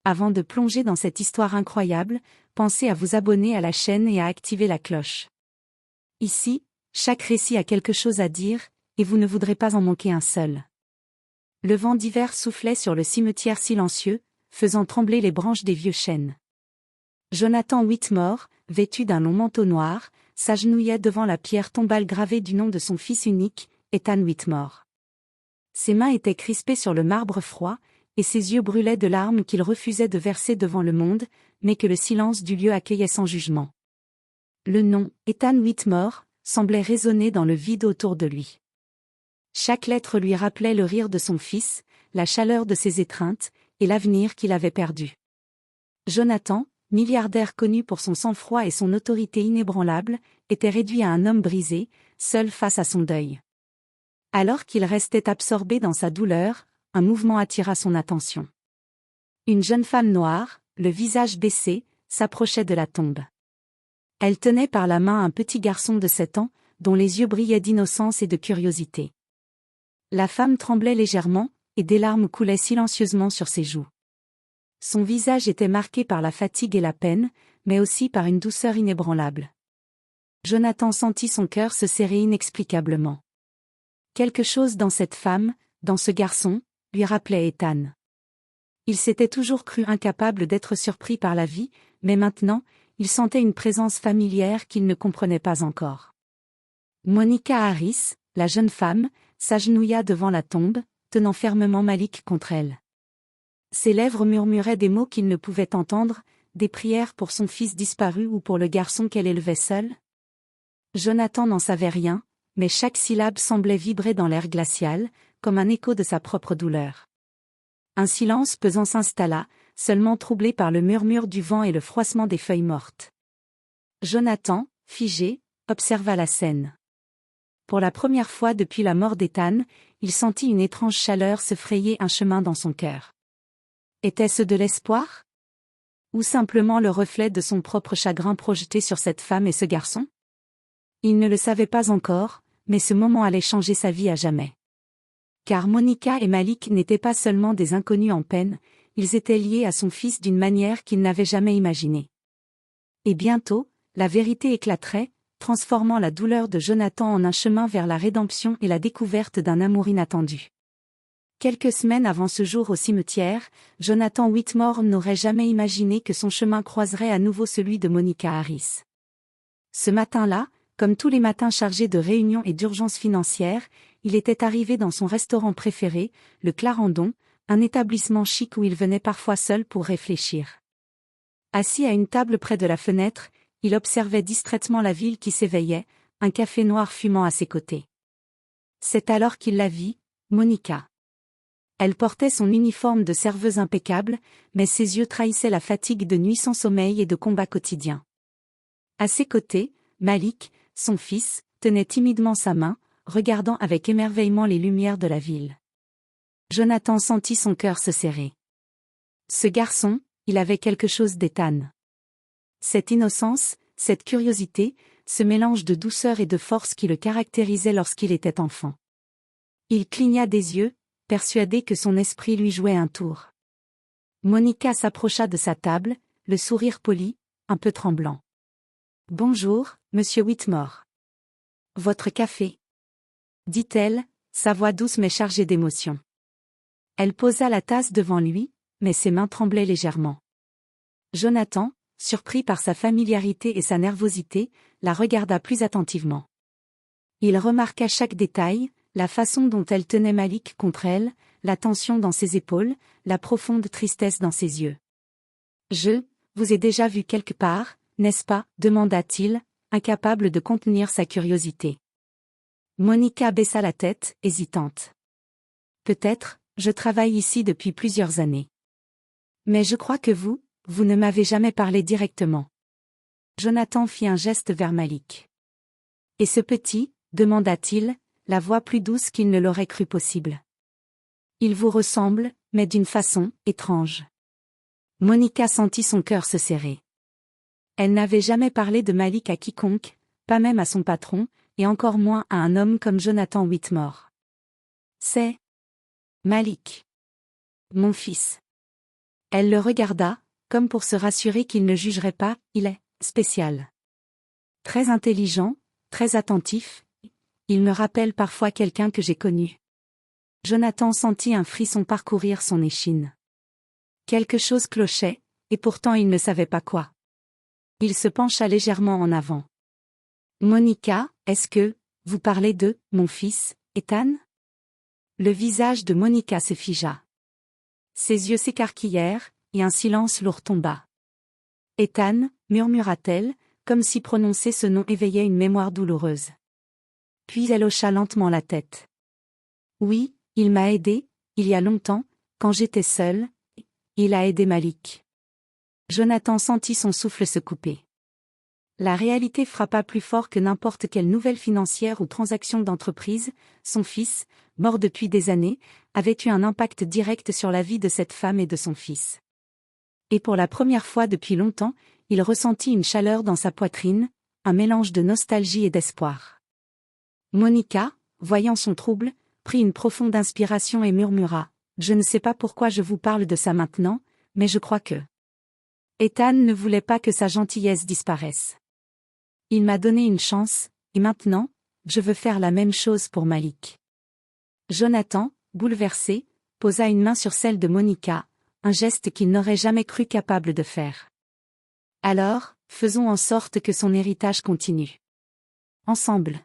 Avant de plonger dans cette histoire incroyable, pensez à vous abonner à la chaîne et à activer la cloche. Ici, chaque récit a quelque chose à dire, et vous ne voudrez pas en manquer un seul. Le vent d'hiver soufflait sur le cimetière silencieux, faisant trembler les branches des vieux chênes. Jonathan Whitmore, vêtu d'un long manteau noir, s'agenouillait devant la pierre tombale gravée du nom de son fils unique, Ethan Whitmore. Ses mains étaient crispées sur le marbre froid, et ses yeux brûlaient de larmes qu'il refusait de verser devant le monde, mais que le silence du lieu accueillait sans jugement. Le nom, Ethan Whitmore, semblait résonner dans le vide autour de lui. Chaque lettre lui rappelait le rire de son fils, la chaleur de ses étreintes, et l'avenir qu'il avait perdu. Jonathan, milliardaire connu pour son sang-froid et son autorité inébranlable, était réduit à un homme brisé, seul face à son deuil. Alors qu'il restait absorbé dans sa douleur, un mouvement attira son attention. Une jeune femme noire, le visage baissé, s'approchait de la tombe. Elle tenait par la main un petit garçon de 7 ans, dont les yeux brillaient d'innocence et de curiosité. La femme tremblait légèrement, et des larmes coulaient silencieusement sur ses joues. Son visage était marqué par la fatigue et la peine, mais aussi par une douceur inébranlable. Jonathan sentit son cœur se serrer inexplicablement. Quelque chose dans cette femme, dans ce garçon, lui rappelait Ethan. Il s'était toujours cru incapable d'être surpris par la vie, mais maintenant, il sentait une présence familière qu'il ne comprenait pas encore. Monica Harris, la jeune femme, s'agenouilla devant la tombe, tenant fermement Malik contre elle. Ses lèvres murmuraient des mots qu'il ne pouvait entendre, des prières pour son fils disparu ou pour le garçon qu'elle élevait seule. Jonathan n'en savait rien, mais chaque syllabe semblait vibrer dans l'air glacial, comme un écho de sa propre douleur. Un silence pesant s'installa, seulement troublé par le murmure du vent et le froissement des feuilles mortes. Jonathan, figé, observa la scène. Pour la première fois depuis la mort d'Ethan, il sentit une étrange chaleur se frayer un chemin dans son cœur. Était-ce de l'espoir? Ou simplement le reflet de son propre chagrin projeté sur cette femme et ce garçon? Il ne le savait pas encore, mais ce moment allait changer sa vie à jamais. Car Monica et Malik n'étaient pas seulement des inconnus en peine, ils étaient liés à son fils d'une manière qu'il n'avait jamais imaginée. Et bientôt, la vérité éclaterait, transformant la douleur de Jonathan en un chemin vers la rédemption et la découverte d'un amour inattendu. Quelques semaines avant ce jour au cimetière, Jonathan Whitmore n'aurait jamais imaginé que son chemin croiserait à nouveau celui de Monica Harris. Ce matin-là, comme tous les matins chargés de réunions et d'urgences financières, il était arrivé dans son restaurant préféré, le Clarendon, un établissement chic où il venait parfois seul pour réfléchir. Assis à une table près de la fenêtre, il observait distraitement la ville qui s'éveillait, un café noir fumant à ses côtés. C'est alors qu'il la vit, Monica. Elle portait son uniforme de serveuse impeccable, mais ses yeux trahissaient la fatigue de nuits sans sommeil et de combats quotidiens. À ses côtés, Malik, son fils, tenait timidement sa main, regardant avec émerveillement les lumières de la ville. Jonathan sentit son cœur se serrer. Ce garçon, il avait quelque chose d'Ethan. Cette innocence, cette curiosité, ce mélange de douceur et de force qui le caractérisait lorsqu'il était enfant. Il cligna des yeux, persuadé que son esprit lui jouait un tour. Monica s'approcha de sa table, le sourire poli, un peu tremblant. « Bonjour, monsieur Whitmore. Votre café ?» dit-elle, sa voix douce mais chargée d'émotion. Elle posa la tasse devant lui, mais ses mains tremblaient légèrement. Jonathan, surpris par sa familiarité et sa nervosité, la regarda plus attentivement. Il remarqua chaque détail, la façon dont elle tenait Malik contre elle, la tension dans ses épaules, la profonde tristesse dans ses yeux. « Je vous ai déjà vu quelque part, n'est-ce pas ?» demanda-t-il, incapable de contenir sa curiosité. Monica baissa la tête, hésitante. « Peut-être, je travaille ici depuis plusieurs années. Mais je crois que vous ne m'avez jamais parlé directement. » Jonathan fit un geste vers Malik. « Et ce petit ?» demanda-t-il, la voix plus douce qu'il ne l'aurait cru possible. « Il vous ressemble, mais d'une façon étrange. » Monica sentit son cœur se serrer. Elle n'avait jamais parlé de Malik à quiconque, pas même à son patron, et encore moins à un homme comme Jonathan Whitmore. « C'est Malik. Mon fils. » Elle le regarda, comme pour se rassurer qu'il ne jugerait pas, il est spécial. Très intelligent, très attentif. Il me rappelle parfois quelqu'un que j'ai connu. Jonathan sentit un frisson parcourir son échine. Quelque chose clochait, et pourtant il ne savait pas quoi. Il se pencha légèrement en avant. Monica, est-ce que, vous parlez de, mon fils, Ethan? Le visage de Monica se figea. Ses yeux s'écarquillèrent, et un silence lourd tomba. Ethan, murmura-t-elle, comme si prononcer ce nom éveillait une mémoire douloureuse. Puis elle hocha lentement la tête. Oui, il m'a aidé, il y a longtemps, quand j'étais seule. Il a aidé Malik. Jonathan sentit son souffle se couper. La réalité frappa plus fort que n'importe quelle nouvelle financière ou transaction d'entreprise. Son fils, mort depuis des années, avait eu un impact direct sur la vie de cette femme et de son fils. Et pour la première fois depuis longtemps, il ressentit une chaleur dans sa poitrine, un mélange de nostalgie et d'espoir. Monica, voyant son trouble, prit une profonde inspiration et murmura : « Je ne sais pas pourquoi je vous parle de ça maintenant, mais je crois que... » Ethan ne voulait pas que sa gentillesse disparaisse. Il m'a donné une chance, et maintenant, je veux faire la même chose pour Malik. Jonathan, bouleversé, posa une main sur celle de Monica, un geste qu'il n'aurait jamais cru capable de faire. Alors, faisons en sorte que son héritage continue. Ensemble.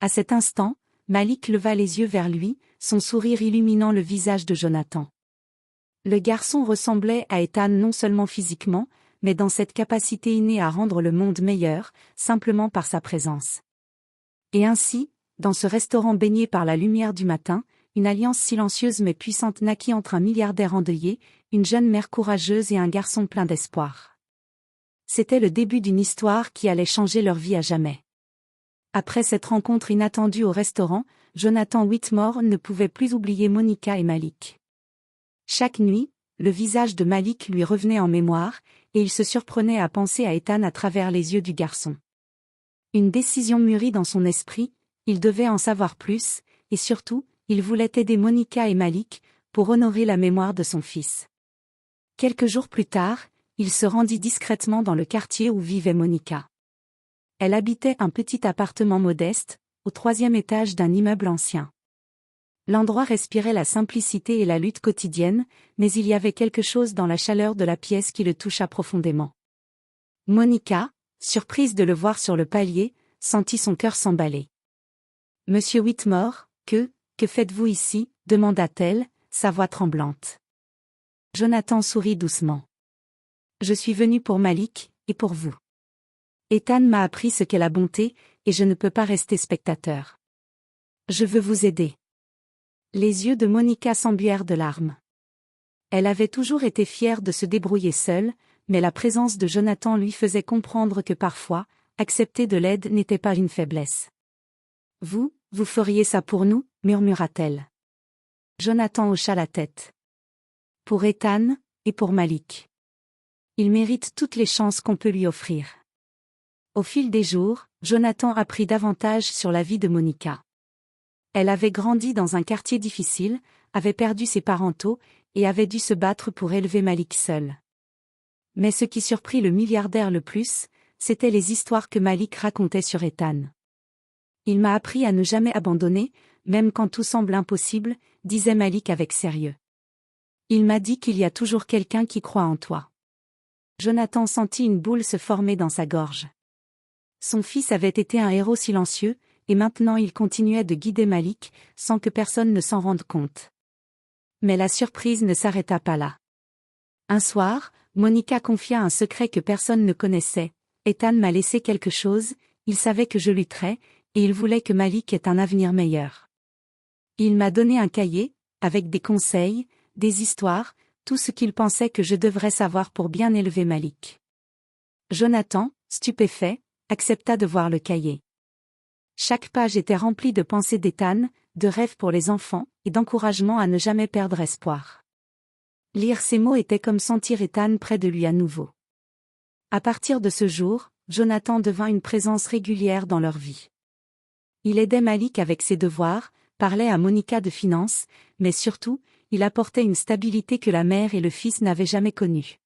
À cet instant, Malik leva les yeux vers lui, son sourire illuminant le visage de Jonathan. Le garçon ressemblait à Ethan non seulement physiquement, mais dans cette capacité innée à rendre le monde meilleur, simplement par sa présence. Et ainsi, dans ce restaurant baigné par la lumière du matin, une alliance silencieuse mais puissante naquit entre un milliardaire endeuillé, une jeune mère courageuse et un garçon plein d'espoir. C'était le début d'une histoire qui allait changer leur vie à jamais. Après cette rencontre inattendue au restaurant, Jonathan Whitmore ne pouvait plus oublier Monica et Malik. Chaque nuit, le visage de Malik lui revenait en mémoire, et il se surprenait à penser à Ethan à travers les yeux du garçon. Une décision mûrit dans son esprit, il devait en savoir plus, et surtout, il voulait aider Monica et Malik, pour honorer la mémoire de son fils. Quelques jours plus tard, il se rendit discrètement dans le quartier où vivait Monica. Elle habitait un petit appartement modeste, au 3e étage d'un immeuble ancien. L'endroit respirait la simplicité et la lutte quotidienne, mais il y avait quelque chose dans la chaleur de la pièce qui le toucha profondément. Monica, surprise de le voir sur le palier, sentit son cœur s'emballer. « Monsieur Whitmore, que faites-vous ici ?» demanda-t-elle, sa voix tremblante. Jonathan sourit doucement. « Je suis venu pour Malik, et pour vous. Ethan m'a appris ce qu'est la bonté, et je ne peux pas rester spectateur. Je veux vous aider. » Les yeux de Monica s'embuèrent de larmes. Elle avait toujours été fière de se débrouiller seule, mais la présence de Jonathan lui faisait comprendre que parfois, accepter de l'aide n'était pas une faiblesse. « Vous feriez ça pour nous ?» murmura-t-elle. Jonathan hocha la tête. « Pour Ethan, et pour Malik. Il mérite toutes les chances qu'on peut lui offrir. » Au fil des jours, Jonathan apprit davantage sur la vie de Monica. Elle avait grandi dans un quartier difficile, avait perdu ses parents tôt, et avait dû se battre pour élever Malik seule. Mais ce qui surprit le milliardaire le plus, c'étaient les histoires que Malik racontait sur Ethan. « Il m'a appris à ne jamais abandonner, même quand tout semble impossible », disait Malik avec sérieux. « Il m'a dit qu'il y a toujours quelqu'un qui croit en toi. » Jonathan sentit une boule se former dans sa gorge. Son fils avait été un héros silencieux, et maintenant il continuait de guider Malik, sans que personne ne s'en rende compte. Mais la surprise ne s'arrêta pas là. Un soir, Monica confia un secret que personne ne connaissait. « Ethan m'a laissé quelque chose, il savait que je lutterais, et il voulait que Malik ait un avenir meilleur. Il m'a donné un cahier, avec des conseils, des histoires, tout ce qu'il pensait que je devrais savoir pour bien élever Malik. » Jonathan, stupéfait, accepta de voir le cahier. Chaque page était remplie de pensées d'Ethan, de rêves pour les enfants, et d'encouragement à ne jamais perdre espoir. Lire ces mots était comme sentir Ethan près de lui à nouveau. À partir de ce jour, Jonathan devint une présence régulière dans leur vie. Il aidait Malik avec ses devoirs, parlait à Monica de finances, mais surtout, il apportait une stabilité que la mère et le fils n'avaient jamais connue.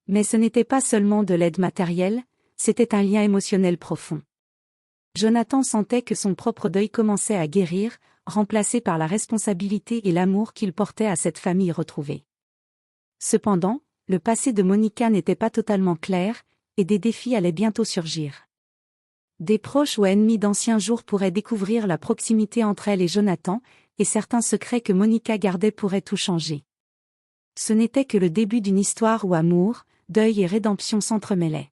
Mais ce n'était pas seulement de l'aide matérielle, c'était un lien émotionnel profond. Jonathan sentait que son propre deuil commençait à guérir, remplacé par la responsabilité et l'amour qu'il portait à cette famille retrouvée. Cependant, le passé de Monica n'était pas totalement clair, et des défis allaient bientôt surgir. Des proches ou ennemis d'anciens jours pourraient découvrir la proximité entre elle et Jonathan, et certains secrets que Monica gardait pourraient tout changer. Ce n'était que le début d'une histoire où amour, deuil et rédemption s'entremêlaient.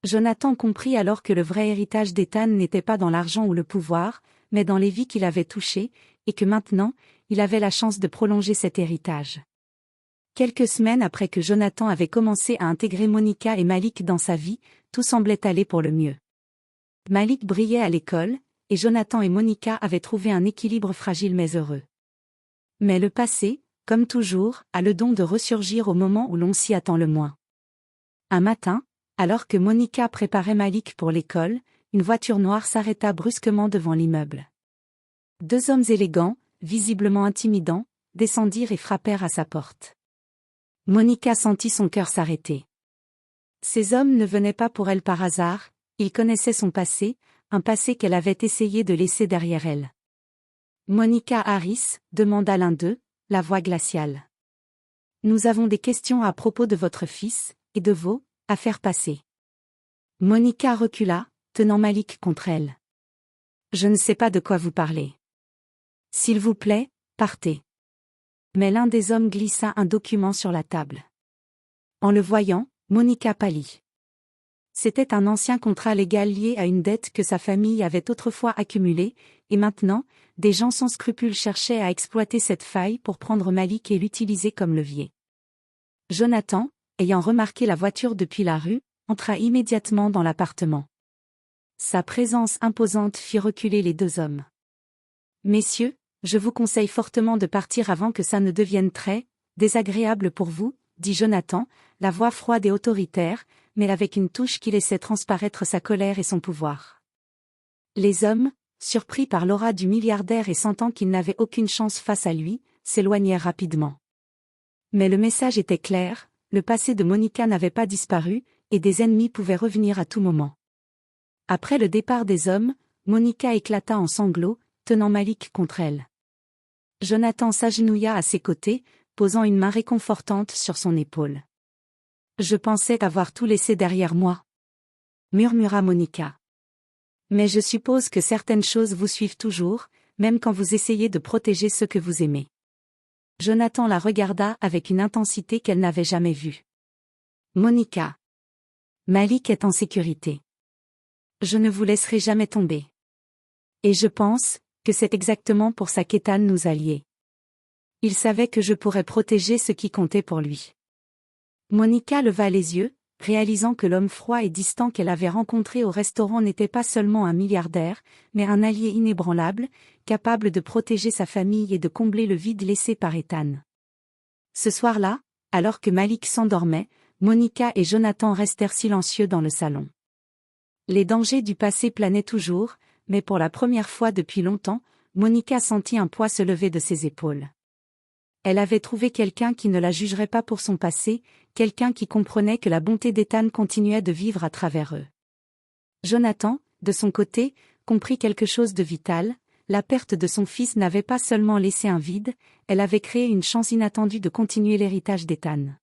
Jonathan comprit alors que le vrai héritage d'Ethan n'était pas dans l'argent ou le pouvoir, mais dans les vies qu'il avait touchées, et que maintenant, il avait la chance de prolonger cet héritage. Quelques semaines après que Jonathan avait commencé à intégrer Monica et Malik dans sa vie, tout semblait aller pour le mieux. Malik brillait à l'école, et Jonathan et Monica avaient trouvé un équilibre fragile mais heureux. Mais le passé, comme toujours, a le don de ressurgir au moment où l'on s'y attend le moins. Un matin, alors que Monica préparait Malik pour l'école, une voiture noire s'arrêta brusquement devant l'immeuble. Deux hommes élégants, visiblement intimidants, descendirent et frappèrent à sa porte. Monica sentit son cœur s'arrêter. Ces hommes ne venaient pas pour elle par hasard, ils connaissaient son passé, un passé qu'elle avait essayé de laisser derrière elle. Monica Harris, demanda l'un d'eux, la voix glaciale. Nous avons des questions à propos de votre fils, et de vos, à faire passer. Monica recula, tenant Malik contre elle. Je ne sais pas de quoi vous parlez. S'il vous plaît, partez. Mais l'un des hommes glissa un document sur la table. En le voyant, Monica pâlit. C'était un ancien contrat légal lié à une dette que sa famille avait autrefois accumulée, et maintenant, des gens sans scrupules cherchaient à exploiter cette faille pour prendre Malik et l'utiliser comme levier. Jonathan, ayant remarqué la voiture depuis la rue, entra immédiatement dans l'appartement. Sa présence imposante fit reculer les deux hommes. « Messieurs, je vous conseille fortement de partir avant que ça ne devienne très désagréable pour vous, » dit Jonathan, la voix froide et autoritaire, mais avec une touche qui laissait transparaître sa colère et son pouvoir. Les hommes, surpris par l'aura du milliardaire et sentant qu'ils n'avaient aucune chance face à lui, s'éloignèrent rapidement. Mais le message était clair, le passé de Monica n'avait pas disparu, et des ennemis pouvaient revenir à tout moment. Après le départ des hommes, Monica éclata en sanglots, tenant Malik contre elle. Jonathan s'agenouilla à ses côtés, posant une main réconfortante sur son épaule. « Je pensais avoir tout laissé derrière moi. » murmura Monica. « Mais je suppose que certaines choses vous suivent toujours, même quand vous essayez de protéger ceux que vous aimez. » Jonathan la regarda avec une intensité qu'elle n'avait jamais vue. « Monica. Malik est en sécurité. Je ne vous laisserai jamais tomber. Et je pense que c'est exactement pour ça qu'Ethan nous a liés. Il savait que je pourrais protéger ce qui comptait pour lui. » Monica leva les yeux, réalisant que l'homme froid et distant qu'elle avait rencontré au restaurant n'était pas seulement un milliardaire, mais un allié inébranlable, capable de protéger sa famille et de combler le vide laissé par Ethan. Ce soir-là, alors que Malik s'endormait, Monica et Jonathan restèrent silencieux dans le salon. Les dangers du passé planaient toujours, mais pour la première fois depuis longtemps, Monica sentit un poids se lever de ses épaules. Elle avait trouvé quelqu'un qui ne la jugerait pas pour son passé, quelqu'un qui comprenait que la bonté d'Ethan continuait de vivre à travers eux. Jonathan, de son côté, comprit quelque chose de vital, la perte de son fils n'avait pas seulement laissé un vide, elle avait créé une chance inattendue de continuer l'héritage d'Ethan.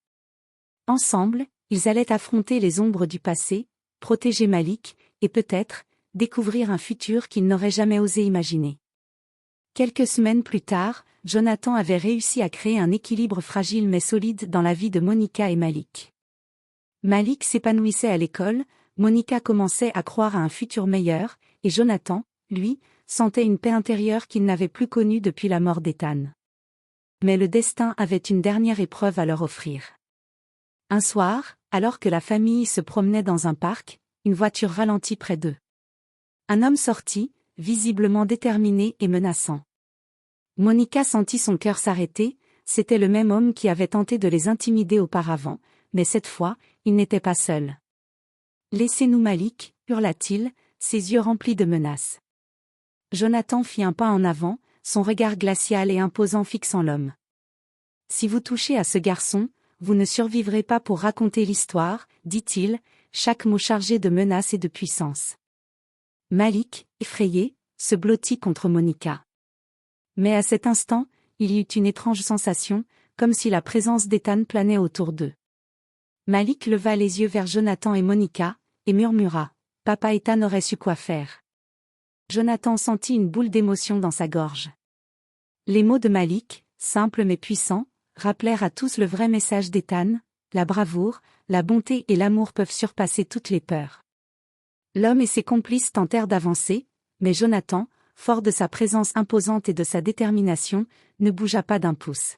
Ensemble, ils allaient affronter les ombres du passé, protéger Malik, et peut-être, découvrir un futur qu'ils n'auraient jamais osé imaginer. Quelques semaines plus tard, Jonathan avait réussi à créer un équilibre fragile mais solide dans la vie de Monica et Malik. Malik s'épanouissait à l'école, Monica commençait à croire à un futur meilleur, et Jonathan, lui, sentait une paix intérieure qu'il n'avait plus connue depuis la mort d'Ethan. Mais le destin avait une dernière épreuve à leur offrir. Un soir, alors que la famille se promenait dans un parc, une voiture ralentit près d'eux. Un homme sortit, visiblement déterminé et menaçant. Monica sentit son cœur s'arrêter, c'était le même homme qui avait tenté de les intimider auparavant, mais cette fois, il n'était pas seul. « Laissez-nous Malik, hurla-t-il, ses yeux remplis de menaces. Jonathan fit un pas en avant, son regard glacial et imposant fixant l'homme. Si vous touchez à ce garçon, vous ne survivrez pas pour raconter l'histoire, dit-il, chaque mot chargé de menace et de puissance. Malik, effrayé, se blottit contre Monica. Mais à cet instant, il y eut une étrange sensation, comme si la présence d'Ethan planait autour d'eux. Malik leva les yeux vers Jonathan et Monica, et murmura « Papa Ethan aurait su quoi faire. » Jonathan sentit une boule d'émotion dans sa gorge. Les mots de Malik, simples mais puissants, rappelèrent à tous le vrai message d'Ethan, la bravoure, la bonté et l'amour peuvent surpasser toutes les peurs. L'homme et ses complices tentèrent d'avancer, mais Jonathan, fort de sa présence imposante et de sa détermination, ne bougea pas d'un pouce.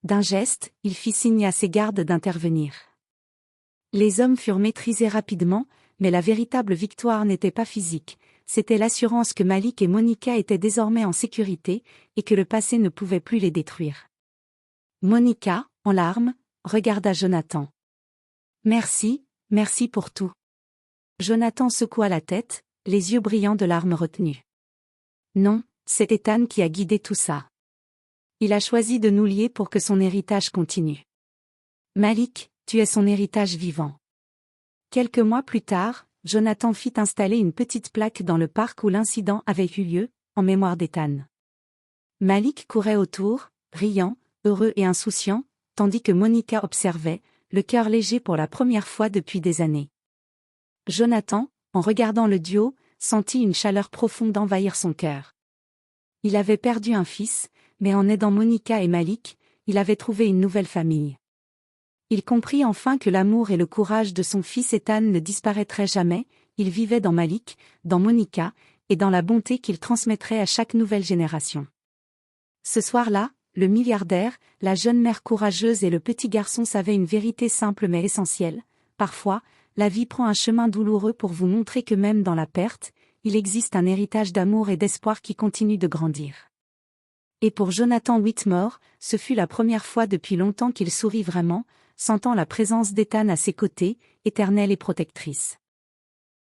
D'un geste, il fit signe à ses gardes d'intervenir. Les hommes furent maîtrisés rapidement, mais la véritable victoire n'était pas physique, c'était l'assurance que Malik et Monica étaient désormais en sécurité, et que le passé ne pouvait plus les détruire. Monica, en larmes, regarda Jonathan. « Merci, merci pour tout. » Jonathan secoua la tête, les yeux brillants de larmes retenues. « Non, c'est Ethan qui a guidé tout ça. Il a choisi de nous lier pour que son héritage continue. Malik, tu es son héritage vivant. » Quelques mois plus tard, Jonathan fit installer une petite plaque dans le parc où l'incident avait eu lieu, en mémoire d'Ethan. Malik courait autour, riant, heureux et insouciant, tandis que Monica observait, le cœur léger pour la première fois depuis des années. Jonathan, en regardant le duo, sentit une chaleur profonde envahir son cœur. Il avait perdu un fils, mais en aidant Monica et Malik, il avait trouvé une nouvelle famille. Il comprit enfin que l'amour et le courage de son fils Ethan ne disparaîtraient jamais, il vivait dans Malik, dans Monica, et dans la bonté qu'il transmettrait à chaque nouvelle génération. Ce soir-là, le milliardaire, la jeune mère courageuse et le petit garçon savaient une vérité simple mais essentielle. Parfois, la vie prend un chemin douloureux pour vous montrer que même dans la perte, il existe un héritage d'amour et d'espoir qui continue de grandir. Et pour Jonathan Whitmore, ce fut la première fois depuis longtemps qu'il sourit vraiment, sentant la présence d'Ethan à ses côtés, éternelle et protectrice.